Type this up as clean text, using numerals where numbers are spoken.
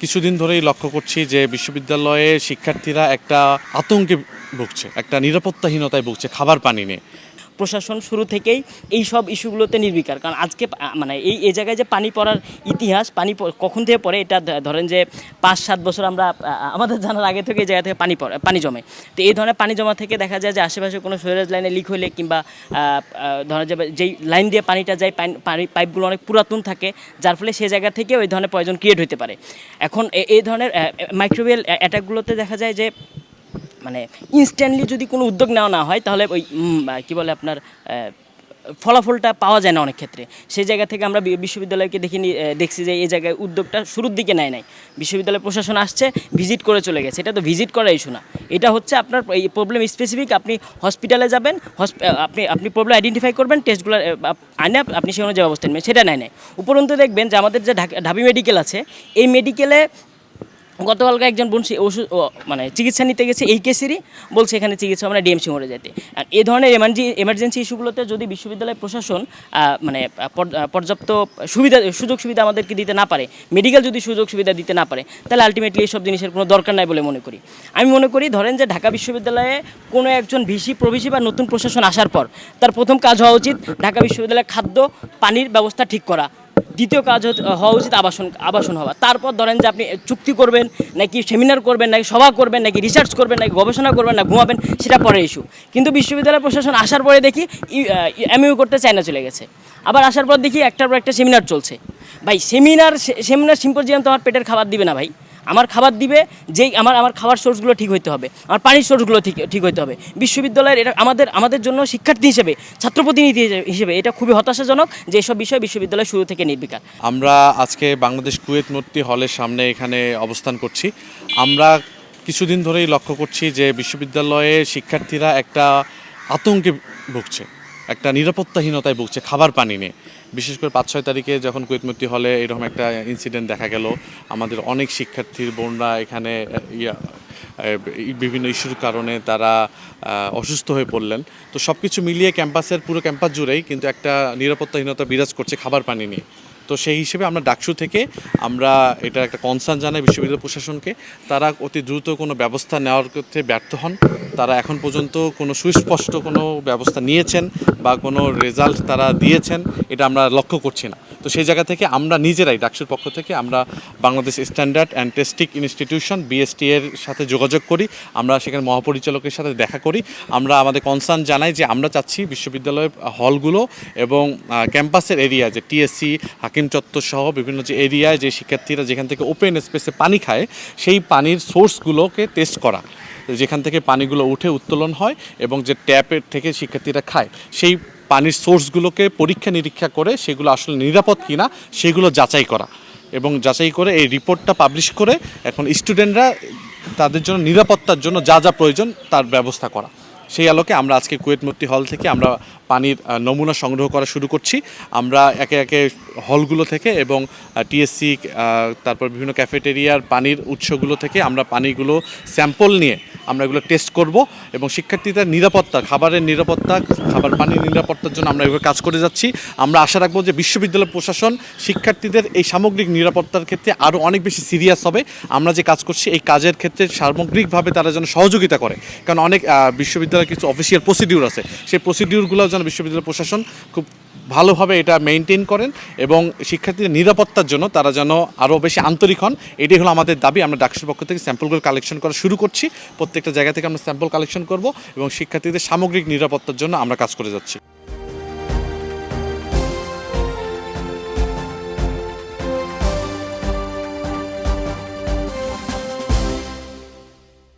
কিছুদিন ধরেই লক্ষ্য করছি যে বিশ্ববিদ্যালয়ে শিক্ষার্থীরা একটা আতঙ্কে ভুগছে, একটা নিরাপত্তাহীনতায় ভুগছে খাবার পানি নিয়ে। প্রশাসন শুরু থেকেই এই সব ইস্যুগুলোতে নির্বিকার। কারণ আজকে মানে এই জায়গায় যে পানি পড়ার ইতিহাস, কখন থেকে পড়ে এটা ধরেন যে 5-7 বছর আমরা আমাদের জানার আগে থেকে এই জায়গা থেকে পানি জমে। তো এই ধরনের পানি জমা থেকে দেখা যায় যে আশেপাশে কোনো সুইরেজ লাইনে লিক হলে কিংবা ধরা যাবে যেই লাইন দিয়ে পানিটা যায় পাইপগুলো অনেক পুরাতন থাকে, যার ফলে সেই জায়গা থেকে ওই ধরনের পয়জন ক্রিয়েট হতে পারে। এখন এই ধরনের মাইক্রোওয়েভ অ্যাটাকগুলোতে দেখা যায় যে মানে ইনস্ট্যান্টলি যদি কোনো উদ্যোগ নেওয়া না হয় তাহলে ওই কী বলে আপনার ফলাফলটা পাওয়া যায় না অনেক ক্ষেত্রে। সেই জায়গা থেকে আমরা বিশ্ববিদ্যালয়কে দেখছি যে এই জায়গায় উদ্যোগটা শুরুর দিকে নেয় নাই। বিশ্ববিদ্যালয় প্রশাসন আসছে, ভিজিট করে চলে গেছে। এটা তো ভিজিট করা ইস্যু না, এটা হচ্ছে আপনার এই প্রবলেম স্পেসিফিক। আপনি হসপিটালে যাবেন, আপনি প্রবলেম আইডেন্টিফাই করবেন, টেস্টগুলো আনে আপনি সেই অনুযায়ী ব্যবস্থা নেবেন, সেটা নেয় নাই। উপরন্তু দেখবেন যে আমাদের যে ঢাবি মেডিকেল আছে, এই মেডিকেলে গতকালকে একজন বোন ওষুধ মানে চিকিৎসা নিতে গেছে এই কেসেরই, বলছে এখানে চিকিৎসা মানে ডিএমসি মরে যেতে। আর এই ধরনের এমার্জেন্সি ইস্যুগুলোতে যদি বিশ্ববিদ্যালয় প্রশাসন মানে পর্যাপ্ত সুযোগ সুবিধা আমাদেরকে দিতে না পারে, মেডিকেল যদি সুযোগ সুবিধা দিতে না পারে, তাহলে আলটিমেটলি এইসব জিনিসের কোনো দরকার নাই বলে মনে করি। আমি মনে করি ধরেন যে ঢাকা বিশ্ববিদ্যালয়ে কোনো একজন প্রভিসি বা নতুন প্রশাসন আসার পর তার প্রথম কাজ হওয়া উচিত ঢাকা বিশ্ববিদ্যালয়ে খাদ্য পানির ব্যবস্থা ঠিক করা। দ্বিতীয় কাজ হওয়া উচিত আবাসন হওয়া। তারপর ধরেন যে আপনি চুক্তি করবেন নাকি সেমিনার করবেন নাকি সভা করবেন নাকি রিসার্চ করবেন নাকি গবেষণা করবেন না ঘুমাবেন, সেটা পরের ইস্যু। কিন্তু বিশ্ববিদ্যালয় প্রশাসন আসার পরে দেখি এমইউ করতে চায়না চলে গেছে, আবার আসার পর দেখি একটার পর একটা সেমিনার চলছে। ভাই সেমিনার সিম্পোজিয়াম তো আমার পেটের খাবার দিবে না ভাই। আমার খাবার দিবে যেই আমার খাবার সোর্সগুলো ঠিক হতে হবে, আমার পানির সোর্সগুলো ঠিক হতে হবে। বিশ্ববিদ্যালয়ের এটা আমাদের জন্য শিক্ষার্থী হিসেবে, ছাত্রপ্রতিনিধি হিসেবে এটা খুবই হতাশাজনক যে এসব বিষয় বিশ্ববিদ্যালয় শুরু থেকে নির্বিকার। আমরা আজকে বাংলাদেশ কুয়েত মূর্তি হলের সামনে এখানে অবস্থান করছি। আমরা কিছুদিন ধরেই লক্ষ্য করছি যে বিশ্ববিদ্যালয়ে শিক্ষার্থীরা একটা আতঙ্কে ভুগছে, একটা নিরাপত্তাহীনতায় ভুগছে খাবার পানি নিয়ে। বিশেষ করে 5-6 তারিখে যখন কুয়েত মূর্তি হলে এরকম একটা ইনসিডেন্ট দেখা গেল, আমাদের অনেক শিক্ষার্থীর বোনরা এখানে বিভিন্ন ইস্যুর কারণে তারা অসুস্থ হয়ে পড়লেন। তো সব কিছু মিলিয়ে পুরো ক্যাম্পাস জুড়েই কিন্তু একটা নিরাপত্তাহীনতা বিরাজ করছে খাবার পানি নিয়ে। তো সেই হিসেবে আমরা ডাকসু থেকে আমরা এটা একটা কনসার্ন জানাই বিশ্ববিদ্যালয় প্রশাসনকে। তারা অতি দ্রুত কোনো ব্যবস্থা নেওয়ার ক্ষেত্রে ব্যর্থ হন। তারা এখন পর্যন্ত কোনো সুস্পষ্ট কোনো ব্যবস্থা নিয়েছেন বা কোনো রেজাল্ট তারা দিয়েছেন এটা আমরা লক্ষ্য করছি না। তো সেই জায়গা থেকে আমরা নিজেরাই ডাকসুর পক্ষ থেকে আমরা Bangladesh standard and testing institution BST এর সাথে যোগাযোগ করি। আমরা সেখানে মহাপরিচালকের সাথে দেখা করি। আমরা আমাদের কনসার্ন জানাই যে আমরা চাচ্ছি বিশ্ববিদ্যালয়ের হলগুলো এবং ক্যাম্পাসের এরিয়া যে TSC হাকিম চত্বর সহ বিভিন্ন যে এরিয়ায় যে শিক্ষার্থীরা যেখান থেকে ওপেন স্পেসে পানি খায়, সেই পানির সোর্সগুলোকে টেস্ট করা, যেখান থেকে পানিগুলো উত্তোলন হয় এবং যে ট্যাপের থেকে শিক্ষার্থীরা খায়, সেই পানির সোর্সগুলোকে পরীক্ষা নিরীক্ষা করে সেগুলো আসলে নিরাপদ কিনা সেগুলো যাচাই করা এবং যাচাই করে এই রিপোর্টটা পাবলিশ করে এখন স্টুডেন্টরা তাদের জন্য নিরাপত্তার জন্য যা যা প্রয়োজন তার ব্যবস্থা করা। সেই আলোকে আমরা আজকে কুয়েত মূর্তি হল থেকে আমরা পানির নমুনা সংগ্রহ করা শুরু করছি। আমরা একে একে হলগুলো থেকে এবং TSC তারপর বিভিন্ন ক্যাফেটেরিয়ার পানির উৎসগুলো থেকে আমরা পানিগুলো স্যাম্পল নিয়ে আমরা এগুলো টেস্ট করব এবং শিক্ষার্থীদের নিরাপত্তা, খাবারের নিরাপত্তা, পানির নিরাপত্তার জন্য আমরা এভাবে কাজ করে যাচ্ছি। আমরা আশা রাখবো যে বিশ্ববিদ্যালয় প্রশাসন শিক্ষার্থীদের এই সামগ্রিক নিরাপত্তার ক্ষেত্রে আরও অনেক বেশি সিরিয়াস হবে। আমরা যে কাজ করছি এই কাজের ক্ষেত্রে সামগ্রিকভাবে তারা যেন সহযোগিতা করে, কারণ অনেক বিশ্ববিদ্যালয়ের কিছু অফিসিয়াল প্রসিডিউর আছে, সেই প্রসিডিউরগুলো যেন বিশ্ববিদ্যালয় প্রশাসন খুব ভালোভাবে এটা মেনটেন করেন এবং শিক্ষার্থীদের নিরাপত্তার জন্য তারা যেন আরও বেশি আন্তরিক হন। এটাই হলো আমাদের দাবি। আমরা ডাকসুর পক্ষ থেকে স্যাম্পলগুলো কালেকশন করা শুরু করছি। প্রত্যেকটা জায়গা থেকে আমরা স্যাম্পল কালেকশন করব এবং শিক্ষার্থীদের সামগ্রিক নিরাপত্তার জন্য আমরা কাজ করে যাচ্ছি।